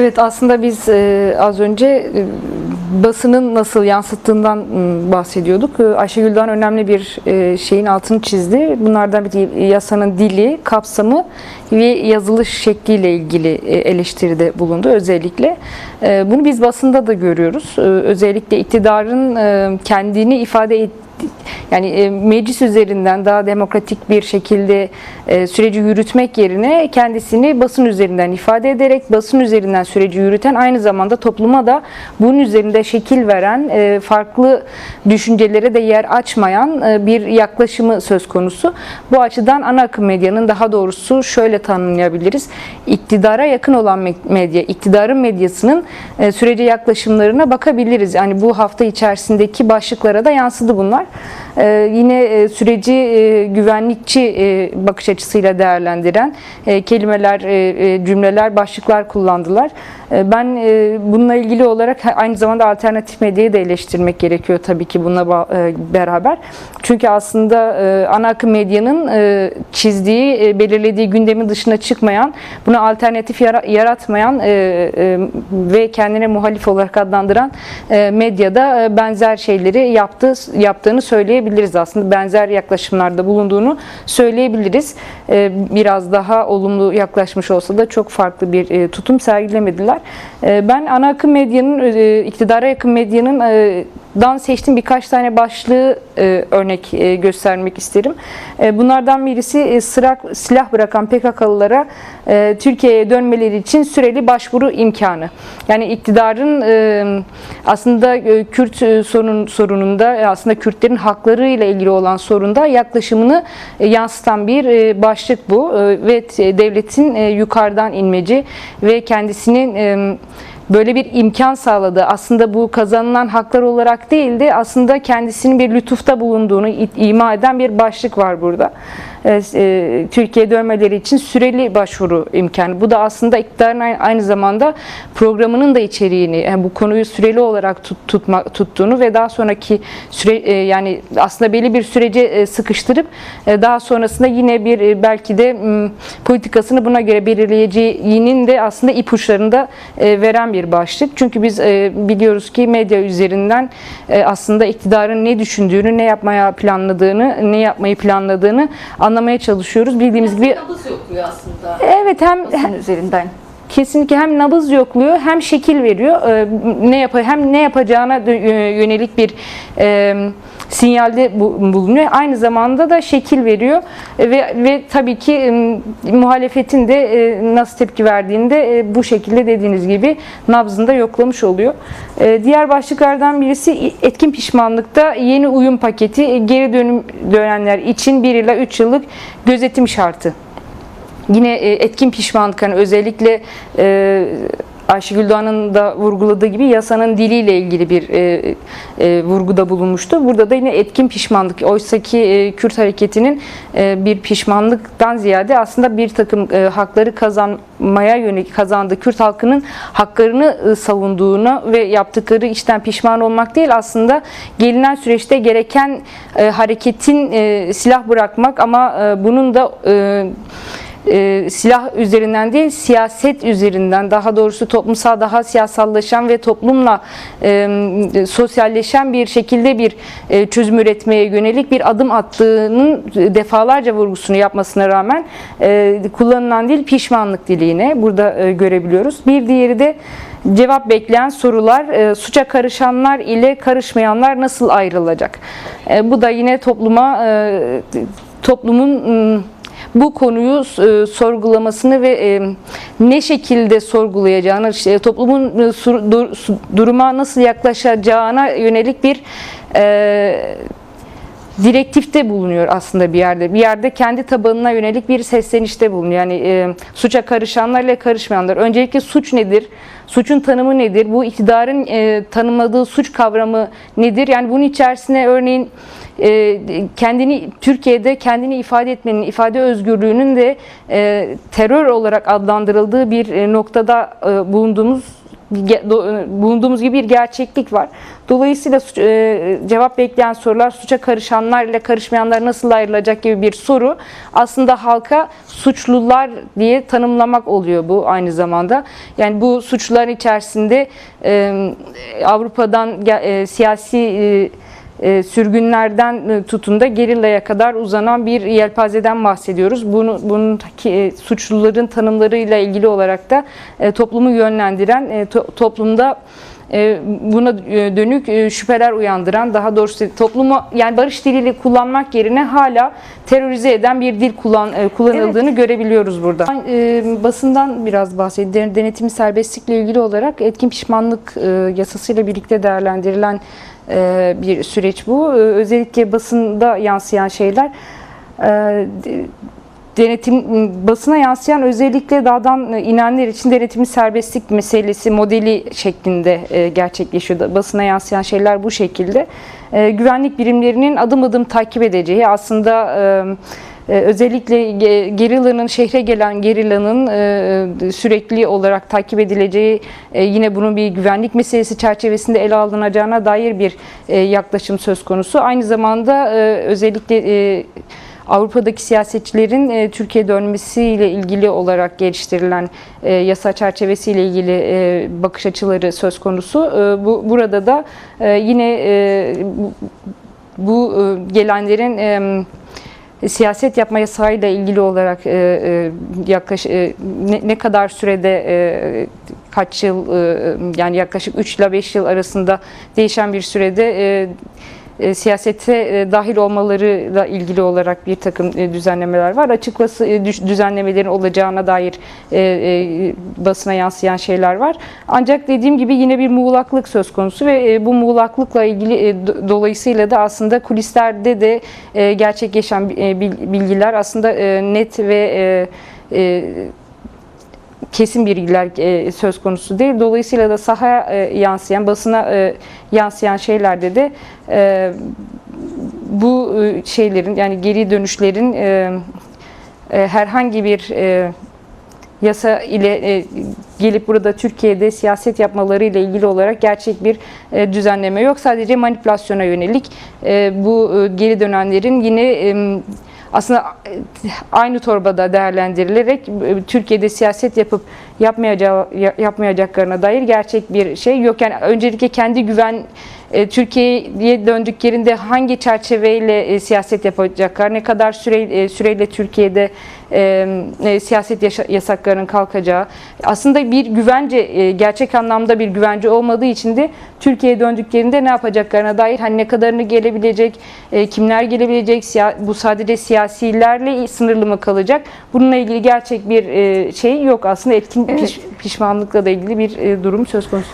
Evet, aslında biz az önce basının nasıl yansıttığından bahsediyorduk. Ayşegül Doğan önemli bir şeyin altını çizdi. Bunlardan bir yasanın dili, kapsamı ve yazılış şekliyle ilgili eleştiride bulundu özellikle. Bunu biz basında da görüyoruz. Özellikle iktidarın kendini ifade ettiği, yani meclis üzerinden daha demokratik bir şekilde süreci yürütmek yerine kendisini basın üzerinden ifade ederek basın üzerinden süreci yürüten, aynı zamanda topluma da bunun üzerinde şekil veren, farklı düşüncelere de yer açmayan bir yaklaşımı söz konusu. Bu açıdan ana akım medyanın, daha doğrusu şöyle tanımlayabiliriz: İktidara yakın olan medya, iktidarın medyasının sürece yaklaşımlarına bakabiliriz. Yani bu hafta içerisindeki başlıklara da yansıdı bunlar. Yine süreci güvenlikçi bakış açısıyla değerlendiren kelimeler, cümleler, başlıklar kullandılar. Ben bununla ilgili olarak aynı zamanda alternatif medyayı da eleştirmek gerekiyor tabii ki bununla beraber. Çünkü aslında ana akım medyanın çizdiği, belirlediği gündemin dışına çıkmayan, buna alternatif yaratmayan ve kendine muhalif olarak adlandıran medyada benzer şeyleri yaptığını söyleyebiliriz aslında. Benzer yaklaşımlarda bulunduğunu söyleyebiliriz. Biraz daha olumlu yaklaşmış olsa da çok farklı bir tutum sergilemediler. Ben ana akım medyanın, iktidara yakın medyanın dan seçtiğim birkaç tane başlığı örnek göstermek isterim. Bunlardan birisi silah bırakan PKK'lılara Türkiye'ye dönmeleri için süreli başvuru imkanı. Yani iktidarın aslında Kürt sorununda, aslında Kürtlerin haklarıyla ilgili olan sorunda yaklaşımını yansıtan bir başlık bu ve devletin yukarıdan inmeci ve kendisinin böyle bir imkan sağladığı, aslında bu kazanılan haklar olarak değil de aslında kendisinin bir lütufta bulunduğunu ima eden bir başlık var burada. Türkiye'ye dönmeleri için süreli başvuru imkanı. Bu da aslında iktidarın aynı zamanda programının da içeriğini, yani bu konuyu süreli olarak tuttuğunu ve daha sonraki yani aslında belli bir sürece sıkıştırıp daha sonrasında yine bir belki de politikasını buna göre belirleyeceğinin de aslında ipuçlarını da veren bir başlık. Çünkü biz biliyoruz ki medya üzerinden aslında iktidarın ne düşündüğünü, ne yapmayı planladığını anlamaya çalışıyoruz. Bildiğimiz gibi nabız yokluyor aslında. Evet, hem üzerinden. Kesinlikle hem nabız yokluyor, hem şekil veriyor. Hem ne yapacağına yönelik bir sinyalde bulunuyor. Aynı zamanda da şekil veriyor ve tabii ki muhalefetin de nasıl tepki verdiğinde bu şekilde dediğiniz gibi nabzını da yoklamış oluyor. Diğer başlıklardan birisi etkin pişmanlıkta yeni uyum paketi, geri dönenler için 1 ila 3 yıllık gözetim şartı. Yine etkin pişmanlık, yani özellikle Ayşegül Doğan'ın da vurguladığı gibi yasanın diliyle ilgili bir vurguda bulunmuştu. Burada da yine etkin pişmanlık. Oysaki Kürt hareketinin bir pişmanlıktan ziyade aslında bir takım hakları kazanmaya yönelik, kazandığı Kürt halkının haklarını savunduğunu ve yaptıkları işten pişman olmak değil, aslında gelinen süreçte gereken hareketin silah bırakmak, ama bunun da silah üzerinden değil, siyaset üzerinden, daha doğrusu toplumsal, daha siyasallaşan ve toplumla sosyalleşen bir şekilde bir çözüm üretmeye yönelik bir adım attığının defalarca vurgusunu yapmasına rağmen kullanılan dil pişmanlık dili, yine burada görebiliyoruz. Bir diğeri de cevap bekleyen sorular, suça karışanlar ile karışmayanlar nasıl ayrılacak? Bu da yine toplumun bu konuyu sorgulamasını ve ne şekilde sorgulayacağını, toplumun duruma nasıl yaklaşacağına yönelik bir direktifte bulunuyor aslında bir yerde. Bir yerde kendi tabanına yönelik bir seslenişte bulunuyor. Yani suça karışanlar ile karışmayanlar. Öncelikle suç nedir? Suçun tanımı nedir? Bu iktidarın tanımladığı suç kavramı nedir? Yani bunun içerisine örneğin Türkiye'de kendini ifade etmenin, ifade özgürlüğünün de terör olarak adlandırıldığı bir noktada bulunduğumuz bulunduğumuz gibi bir gerçeklik var. Dolayısıyla cevap bekleyen sorular, suça karışanlar ile karışmayanlar nasıl ayrılacak gibi bir soru aslında halka suçlular diye tanımlamak oluyor bu aynı zamanda. Yani bu suçluların içerisinde Avrupa'dan siyasi sürgünlerden tutun da gerillaya kadar uzanan bir yelpazeden bahsediyoruz. Bunun suçluların tanımlarıyla ilgili olarak da toplumu yönlendiren, toplumda buna dönük şüpheler uyandıran, daha doğrusu toplumu yani barış diliyle kullanmak yerine hala terörize eden bir dil kullanıldığını görebiliyoruz burada. Basından biraz bahsedeyim. Denetimli serbestlikle ilgili olarak etkin pişmanlık yasasıyla birlikte değerlendirilen bir süreç bu. Özellikle basında yansıyan şeyler basına yansıyan özellikle dağdan inenler için denetimli serbestlik meselesi modeli şeklinde gerçekleşiyor. Basına yansıyan şeyler bu şekilde. Güvenlik birimlerinin adım adım takip edeceği, aslında özellikle şehre gelen gerillanın sürekli olarak takip edileceği, yine bunun bir güvenlik meselesi çerçevesinde ele alınacağına dair bir yaklaşım söz konusu. Aynı zamanda özellikle Avrupa'daki siyasetçilerin Türkiye dönmesiyle ilgili olarak geliştirilen yasa çerçevesiyle ilgili bakış açıları söz konusu. Burada da yine bu gelenlerin siyaset yapma yasağıyla ilgili olarak ne kadar sürede, kaç yıl, yani yaklaşık 3 ile 5 yıl arasında değişen bir sürede siyasete dahil olmalarıyla ilgili olarak bir takım düzenlemeler var. Açık düzenlemelerin olacağına dair basına yansıyan şeyler var. Ancak dediğim gibi yine bir muğlaklık söz konusu ve bu muğlaklıkla ilgili dolayısıyla da aslında kulislerde de gerçekleşen bilgiler aslında net ve kesin bilgiler söz konusu değil. Dolayısıyla da sahaya yansıyan, basına yansıyan şeylerde de bu şeylerin, yani geri dönüşlerin herhangi bir yasa ile gelip burada Türkiye'de siyaset yapmaları ile ilgili olarak gerçek bir düzenleme yok. Sadece manipülasyona yönelik bu geri dönenlerin yine aslında aynı torbada değerlendirilerek Türkiye'de siyaset yapıp yapmayacaklarına dair gerçek bir şey yok. Yani öncelikle kendi Türkiye'ye döndüklerinde hangi çerçeveyle siyaset yapacaklar, ne kadar süreyle Türkiye'de siyaset yasaklarının kalkacağı, aslında bir güvence, gerçek anlamda bir güvence olmadığı için de Türkiye'ye döndüklerinde ne yapacaklarına dair, hani ne kadarını gelebilecek, kimler gelebilecek, bu sadece siyasilerle sınırlı mı kalacak, bununla ilgili gerçek bir şey yok. Aslında etkin pişmanlıkla da ilgili bir durum söz konusu.